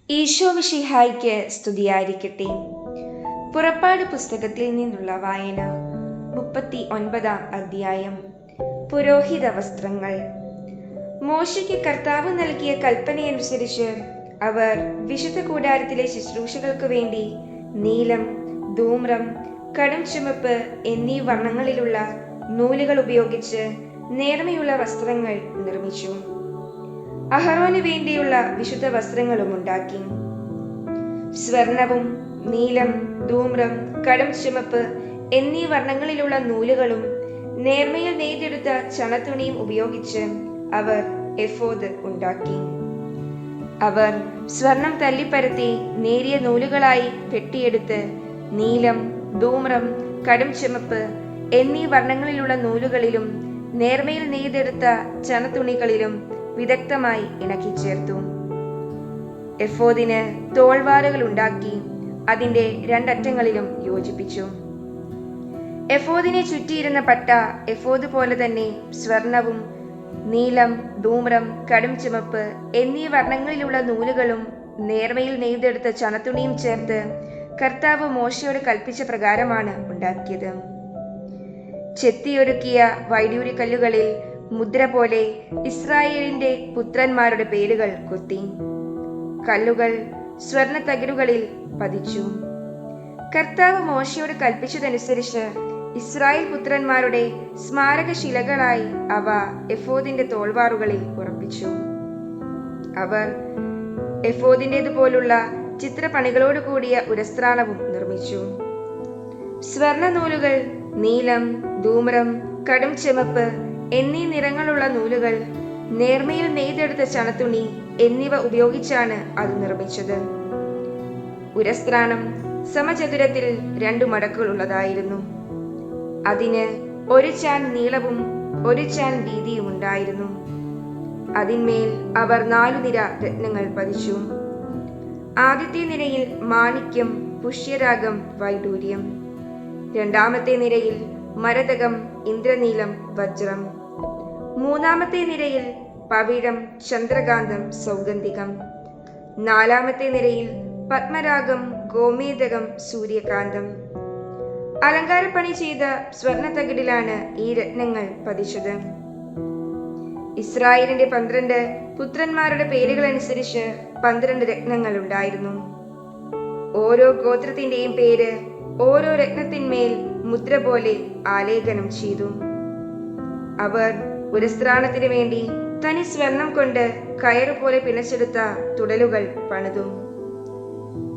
ഈശോ മിശിഹായ്ക്ക് സ്തുതിയായിരിക്കട്ടെ. പുറപ്പാട് പുസ്തകത്തിൽ നിന്നുള്ള വായന 39-ാം അധ്യായം. പുരോഹിത വസ്ത്രങ്ങൾ. മോശയ്ക്ക് കർത്താവ് നൽകിയ കൽപ്പനയനുസരിച്ച് അവർ വിശുദ്ധ കൂടാരത്തിലെ ശുശ്രൂഷകൾക്ക് വേണ്ടി നീലം, ധൂമ്രം, കടും ചുമപ്പ് എന്നീ വർണ്ണങ്ങളിലുള്ള നൂലുകൾ ഉപയോഗിച്ച് നേർമയുള്ള വസ്ത്രങ്ങൾ നിർമ്മിച്ചു. അഹറോന് വേണ്ടിയുള്ള വിശുദ്ധ വസ്ത്രങ്ങളും ഉണ്ടാക്കി. സ്വർണവും നീലം, ധൂമ്രം, കടും ചുമപ്പ് എന്നീ വർണ്ണങ്ങളിലുള്ള നൂലുകളും നേർമയിൽ നെയ്തെടുത്ത ചണത്തുണിയും ഉപയോഗിച്ച് അവർ എഫോദ് ഉണ്ടാക്കി. അവർ സ്വർണം തല്ലിപ്പരത്തി നേരിയ നൂലുകളായി വെട്ടിയെടുത്ത് നീലം, ധൂമ്രം, കടും ചുമപ്പ് എന്നീ വർണ്ണങ്ങളിലുള്ള നൂലുകളിലും നേർമയിൽ നെയ്തെടുത്ത ചണത്തുണികളിലും വിദഗ്ധമായി ഇണക്കിച്ചേർത്തു. എഫോദിന് തോൾവാറുകൾ ഉണ്ടാക്കി അതിന്റെ രണ്ടറ്റങ്ങളിലും യോജിപ്പിച്ചു. എഫോദിനെ ചുറ്റിയിരുന്ന പട്ട എഫോദ് പോലെ തന്നെ സ്വർണവും നീലം, ധൂമ്രം, കടും ചുമപ്പ് എന്നീ വർണ്ണങ്ങളിലുള്ള നൂലുകളും നേർമയിൽ നെയ്തെടുത്ത ചണത്തുണിയും ചേർത്ത് കർത്താവ് മോശയോട് കൽപ്പിച്ച പ്രകാരമാണ് ഉണ്ടാക്കിയത്. ചെത്തിയൊരുക്കിയ വൈഡൂര്യക്കല്ലുകളിൽ മുദ്ര പോലെ ഇസ്രായേലിന്റെ പുത്രന്മാരുടെ പേരുകൾ കൊത്തി. കല്ലുകൾ സ്വർണ തകിടുകളിൽ പതിച്ചു. കർത്താവ് മോശയോട് കൽപ്പിച്ചതനുസരിച്ച് ഇസ്രായേൽ പുത്രന്മാരുടെ സ്മാരകശിലകളായി അവ എഫോദിന്റെ തോൾവാറുകളിൽ ഉറപ്പിച്ചു. അവർ എഫോദിന്റേതുപോലുള്ള ചിത്രപ്പണികളോട് കൂടിയ ഉരസ്ത്രാണവും നിർമ്മിച്ചു. സ്വർണ നൂലുകൾ, നീലം, ധൂമ്രം, കടും ചുമപ്പ് എന്നീ നിറങ്ങളുള്ള നൂലുകൾ, നേർമയിൽ നെയ്തെടുത്ത ചണത്തുണി എന്നിവ ഉപയോഗിച്ചാണ് അത് നിർമ്മിച്ചത്. ഉരസ്ത്രാണം സമചതുരത്തിൽ 2 മടക്കുകൾ ഉള്ളതായിരുന്നു. അതിന് 1 ചാൺ നീളവും 1 ചാൺ വീതിയും ഉണ്ടായിരുന്നു. അതിന്മേൽ അവർ 4 നിര രത്നങ്ങൾ പതിച്ചു. ആദ്യത്തെ നിരയിൽ മാണിക്യം, പുഷ്യരാഗം, വൈഡൂര്യം. രണ്ടാമത്തെ നിരയിൽ മരതകം, ഇന്ദ്രനീലം, വജ്രം. മൂന്നാമത്തെ നിരയിൽ പവിഴം, ചന്ദ്രകാന്തം, സൗഗന്ധികം. നാലാമത്തെ നിരയിൽ പത്മരാഗം, ഗോമേതകം, സൂര്യകാന്തം. അലങ്കാരപ്പണി ചെയ്ത സ്വർണ തകിടിലാണ് ഈ രത്നങ്ങൾ പതിച്ചത്. ഇസ്രായേലിന്റെ 12 പുത്രന്മാരുടെ പേരുകൾ അനുസരിച്ച് 12 രത്നങ്ങൾ ഉണ്ടായിരുന്നു. ഓരോ ഗോത്രത്തിന്റെയും പേര് ഓരോ രത്നത്തിന്മേൽ മുദ്ര പോലെ ആലേഖനം ചെയ്തു. അവർ ഉരസ്ത്രാണത്തിന് വേണ്ടി തനി സ്വർണം കൊണ്ട് കയറുപോലെ പിണച്ചെടുത്ത തുടലുകൾ പണിതു.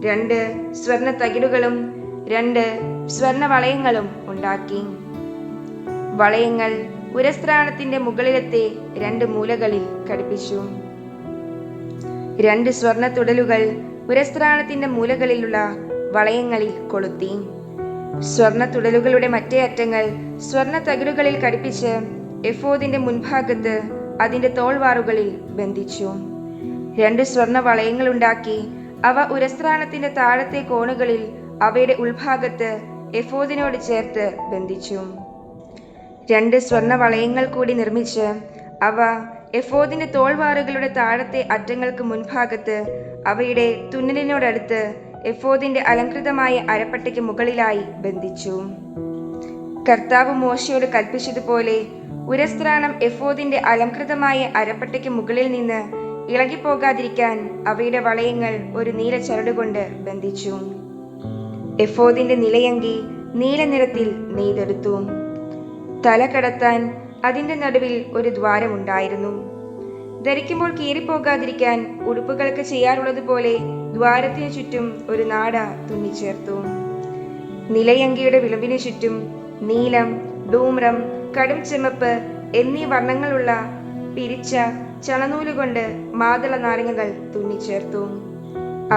2 സ്വർണ തകിടുകളും 2 സ്വർണ വളയങ്ങളും ഉണ്ടാക്കി. വളയങ്ങൾ ഉരസ്ത്രാണത്തിന്റെ മുകളിലത്തെ 2 മൂലകളിൽ ഘടിപ്പിച്ചു. 2 സ്വർണ തുടലുകൾ ഉരസ്ത്രാണത്തിന്റെ മൂലകളിലുള്ള വളയങ്ങളിൽ കൊളുത്തി. സ്വർണ തുടലുകളുടെ മറ്റേ അറ്റങ്ങൾ സ്വർണ തകിടുകളിൽ ഘടിപ്പിച്ച് എഫോദിന്റെ മുൻഭാഗത്ത് അതിന്റെ തോൾവാറുകളിൽ ബന്ധിച്ചു. 2 സ്വർണ വളയങ്ങൾ ഉണ്ടാക്കി അവ ഉരസ്ത്രാണത്തിന്റെ താഴത്തെ കോണുകളിൽ അവയുടെ ഉൾഭാഗത്ത് എഫോദിനോട് ചേർത്ത് ബന്ധിച്ചു. 2 സ്വർണ വളയങ്ങൾ കൂടി നിർമ്മിച്ച് അവ എഫോദിന്റെ തോൾവാറുകളുടെ താഴത്തെ അറ്റങ്ങൾക്ക് മുൻഭാഗത്ത് അവയുടെ തുന്നലിനോടടുത്ത് എഫോദിന്റെ അലങ്കൃതമായ അരപ്പട്ടയ്ക്ക് മുകളിലായി ബന്ധിച്ചു. കർത്താവ് മോശയോട് കൽപ്പിച്ചതുപോലെ ഉരസ്ത്രാണം എഫോദിന്റെ അലങ്കൃതമായ അരപ്പട്ടയ്ക്ക് മുകളിൽ നിന്ന് ഇളകിപ്പോകാതിരിക്കാൻ അവയുടെ വളയങ്ങൾ ഒരു നീല ചരടുകൊണ്ട് ബന്ധിച്ചു. എഫോദിന്റെ നിലയങ്കി നീല നിറത്തിൽ നെയ്തെടുത്തു. തല കടത്താൻ അതിന്റെ നടുവിൽ ഒരു ദ്വാരമുണ്ടായിരുന്നു. ധരിക്കുമ്പോൾ കീറിപ്പോകാതിരിക്കാൻ ഉടുപ്പുകൾക്ക് ചെയ്യാറുള്ളതുപോലെ ദ്വാരത്തിനു ചുറ്റും ഒരു നാട തുന്നിച്ചേർത്തു. നിലയങ്കിയുടെ വിളുമ്പിനു ചുറ്റും നീലം, ധൂമ്രം, കടും ചുമപ്പ് എന്നീ വർണ്ണങ്ങളുള്ള പിരിച്ച ചണനൂലുകൊണ്ട് മാതള നാരങ്ങകൾ തുന്നിച്ചേർത്തു.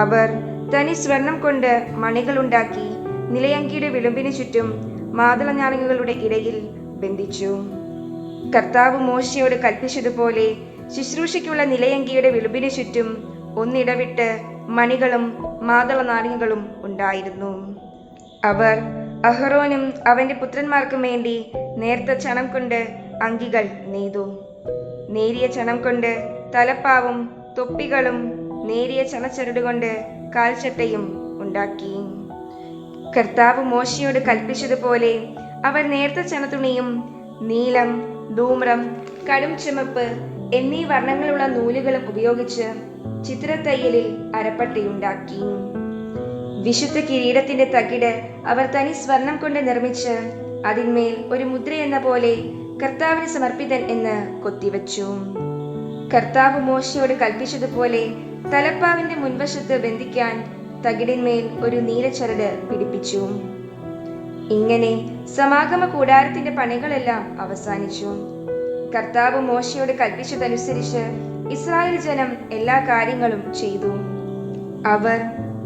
അവർ തനി സ്വർണം കൊണ്ട് മണികളുണ്ടാക്കി നിലയങ്കിയുടെ വിളുമ്പിനു ചുറ്റും മാതള നാരങ്ങകളുടെ ഇടയിൽ ബന്ധിച്ചു. കർത്താവ് മോശയോട് കൽപ്പിച്ചതുപോലെ ശുശ്രൂഷയ്ക്കുള്ള നിലയങ്കിയുടെ വിളുമ്പിനു ചുറ്റും ഒന്നിടവിട്ട് മണികളും മാതള നാരങ്ങകളും ഉണ്ടായിരുന്നു. അവർ അഹറോനും അവന്റെ പുത്രന്മാർക്കും വേണ്ടി നേർത്ത ചണം കൊണ്ട് അങ്കികൾ നെയ്തു. നേരിയ ചണം കൊണ്ട് തലപ്പാവും തൊപ്പികളും നേരിയ ചണച്ചരടുകൊണ്ട് കാൽച്ചട്ടയും ഉണ്ടാക്കി. കർത്താവ് മോശയോട് കൽപ്പിച്ചതുപോലെ അവർ നേർത്ത ചണത്തുണിയും നീലം, ധൂമ്രം, കടും ചുമപ്പ് എന്നീ വർണ്ണങ്ങളുള്ള നൂലുകളും ഉപയോഗിച്ച് ചിത്രത്തയ്യലിൽ അരപ്പട്ടയുണ്ടാക്കി. വിശുദ്ധ കിരീടത്തിന്റെ തകിട് അവർ തനി സ്വർണം കൊണ്ട് നിർമ്മിച്ച് അതിന്മേൽ ഒരു മുദ്രയെന്ന പോലെ കർത്താവിന് സമർപ്പിതൻ എന്ന് കൊത്തിവച്ചു. കർത്താവ് മോശയോട് കൽപ്പിച്ചതുപോലെ തലപ്പാവിന്റെ മുൻവശത്ത് ബന്ധിക്കാൻ തകിടിന്മേൽ ഒരു നീലച്ചരട് പിടിപ്പിച്ചു. ഇങ്ങനെ സമാഗമ കൂടാരത്തിന്റെ പണികളെല്ലാം അവസാനിച്ചു. കർത്താവ് മോശയോട് കൽപ്പിച്ചതനുസരിച്ച് ഇസ്രായേൽ ജനം എല്ലാ കാര്യങ്ങളും ചെയ്തു. അവർ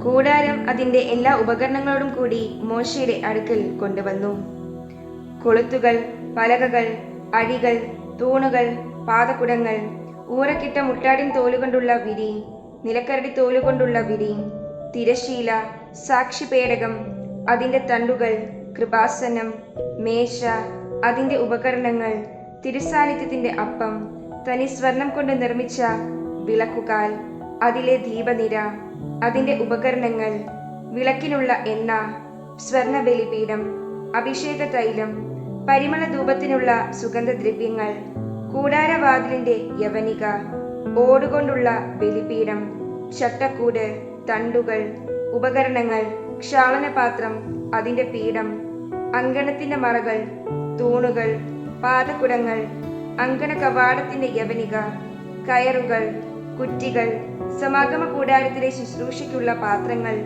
കൂടാരം അതിന്റെ എല്ലാ ഉപകരണങ്ങളോടും കൂടി മോശയുടെ അടുക്കൽ കൊണ്ടുവന്നു. കൊളുത്തുകൾ, പലകകൾ, അഴികൾ, തൂണുകൾ, പാദകുടങ്ങൾ, ഊറക്കിട്ട മുട്ടാടിൻ തോലുകൊണ്ടുള്ള വിരി, നിലക്കരടി തോലുകൊണ്ടുള്ള വിരി, തിരശീല, സാക്ഷിപേടകം, അതിന്റെ തണ്ടുകൾ, കൃപാസനം, മേശ, അതിന്റെ ഉപകരണങ്ങൾ, തിരുസാന്നിധ്യത്തിന്റെ അപ്പം, തനി സ്വർണം കൊണ്ട് നിർമ്മിച്ച വിളക്കുകാൽ, അതിലെ ദീപനിര, അതിന്റെ ഉപകരണങ്ങൾ, വിളക്കിനുള്ള എണ്ണ, സ്വർണ ബലിപീഠം, അഭിഷേക തൈലം, പരിമള ധൂപത്തിനുള്ള സുഗന്ധദ്രവ്യങ്ങൾ, കൂടാരവാതിലിന്റെ യവനിക, ഓടുകൊണ്ടുള്ള ബലിപീഠം, ചട്ടക്കൂട്, തണ്ടുകൾ, ഉപകരണങ്ങൾ, ക്ഷാളനപാത്രം, അതിന്റെ പീഠം, അങ്കണത്തിന്റെ മറകൾ, തൂണുകൾ, പാദകുടങ്ങൾ, അങ്കണ കവാടത്തിന്റെ യവനിക, കയറുകൾ, കുറ്റികൾ, സമാഗമ കൂടാരത്തിലെ ശുശ്രൂഷയ്ക്കുള്ള പാത്രങ്ങൾ,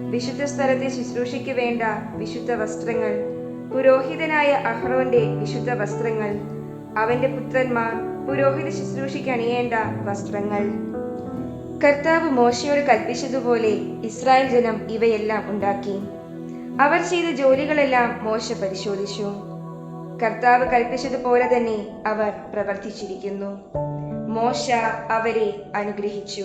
വിശുദ്ധ സ്ഥലത്തെ ശുശ്രൂഷയ്ക്ക് വേണ്ട വിശുദ്ധ വസ്ത്രങ്ങൾ, പുരോഹിതനായ അഹ്റോന്റെ വിശുദ്ധ വസ്ത്രങ്ങൾ, അവന്റെ പുത്രന്മാർ പുരോഹിത ശുശ്രൂഷയ്ക്ക് അണിയേണ്ട വസ്ത്രങ്ങൾ. കർത്താവ് മോശയോട് കൽപ്പിച്ചതുപോലെ ഇസ്രായേൽ ജനം ഇവയെല്ലാം ഉണ്ടാക്കി. അവർ ചെയ്ത ജോലികളെല്ലാം മോശ പരിശോധിച്ചു. കർത്താവ് കൽപ്പിച്ചതുപോലെ തന്നെ അവർ പ്രവർത്തിച്ചിരിക്കുന്നു. മോശ അവരെ അനുഗ്രഹിച്ചു.